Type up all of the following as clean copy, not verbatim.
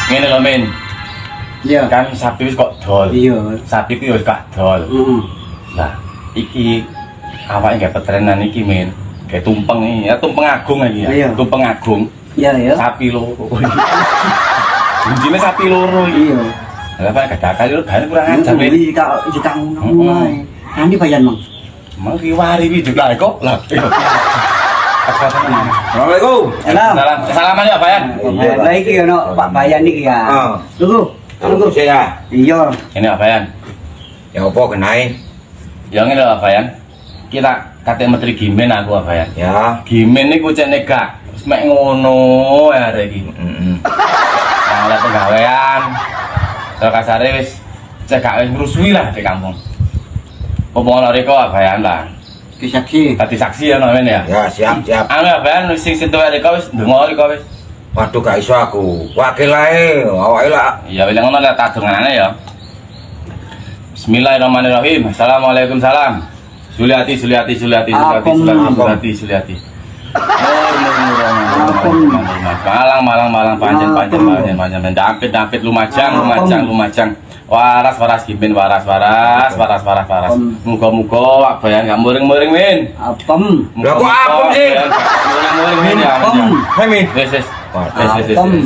Ngene lho men. Iya. Kan sapi wis kok dol. Iya. Sapi ku wis gak dol. Heeh. Lah, iki awake gak petrenan iki men. Kayak tumpeng iki, ya tumpeng agung iki ya. Iya. Tumpeng agung. Iya ya. Sapi loro. Bunjine sapi loro iki. Iya. Lah pak gak lu gane kurang ajar men. Iki kak ngono ae. Nanti bayan, Mang. Mang kiwari iki juga kok. Lah. Assalamualaikum. Salam. Salaman ya, Bayan. Lah iki ono Pak Bayan iki ya. Tunggu. Tunggu saya. Iya. Ini Pak Bayan. Ya apa kenai? Ya ngene lho Pak Bayan. Kita kate menteri Gimen aku Pak Bayan. Ya. Gimen niku cek negak. Wis mek ngono ya arek iki. Heeh. Nang oleh penggawean. Terus kasare wis cek gak wis ngrusui lah di kampung. Apa ngono reko Pak Bayan lah. Disaksi. Tadi saksi ya men ya. Ya siap. Anu Pak Bayan wis sing sentuh reko wis ndonga reko wis. Waduh gak iso aku. Wakil ae, awake lah. Ya wis ngono lah tak dongane ya. Bismillahirrahmanirrahim. Assalamualaikum salam. Suliati. Malang panjang dampit lumajang. Waras Gimen waras. Muga-muga wak Bayan gak muring-muring men. Apem. Lah kok apem sih? Muring-muring men ya. Hei Min. Wis.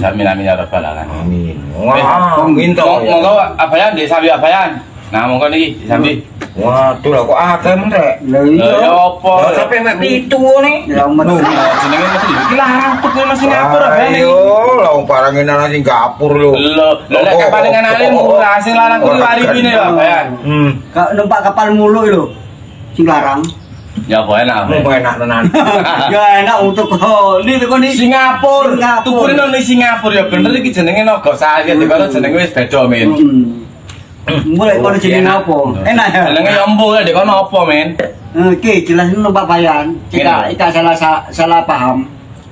Amin ya rabbal alamin. Amin. Wah, minta. Monggo Bayan di sambi Bayan. Nah, monggo niki disambi. Waduh lah kok akeh men rek. Lah Ya iya. apa? Lah sampe mek 7 nih. Ya metu. Jenenge metu iki larang tuh kowe masih ngapur Bayan iki. Ayo, lah wong barang nang Singapura lho. Lho, lek kapaling anane murah sing larang kuwi waripine ya Bayan. Kak numpak kapal mulu lho. Sing larang. Ya apa enak. Mau enak tenan. Ya enak untuk ini tuh di Singapura. Tukune nang Singapura ya bener iki jenenge Naga Sari karo jenenge wis beda men. Mulai kono jenenge apa? Enak ya. Jenenge ya embo dek kono apa men? Oke, jelas numpak Bayan. Kita salah paham.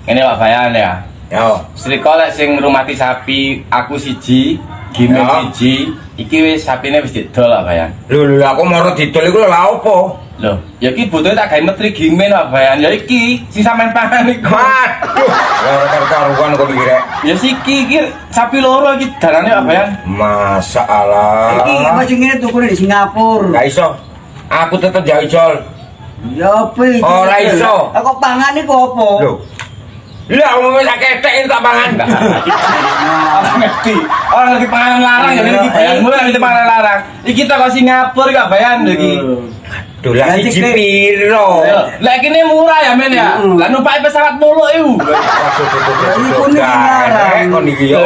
Ini Pak Bayan ya. Ya. Sriko lek sing rumati sapi aku siji, Gimen siji, iki wis sapine wis didol Pak Bayan. Lho aku mau didol iku lho lha opo? Loh, ya iki butuhe tak gawe menteri Gimen Pak Bayan. Ya iki sing sampean pangan iku. Waduh, ora karuan kok iki rek. Ya siki iki sapi loro iki dalane Pak Bayan. Masalah. Iki apa sing ngene tukune di Singapura. Gak iso. Aku tetep jauh jol. Ya apa iki? Ora iso. Kok pangan iku apa? Lho. Lah wong wis ketek tak pangan. Apa ngerti? Orang lagi panganan larang ya iki Bayan. Mulai ngerti panganan larang. Iki tak kok Singapura Kak Bayan iki. Duh lah siji piro. Lah kene murah ya men ya. Lah numpak pesawat mulu iku. Waduh. Iku ning larang. Kon iki yo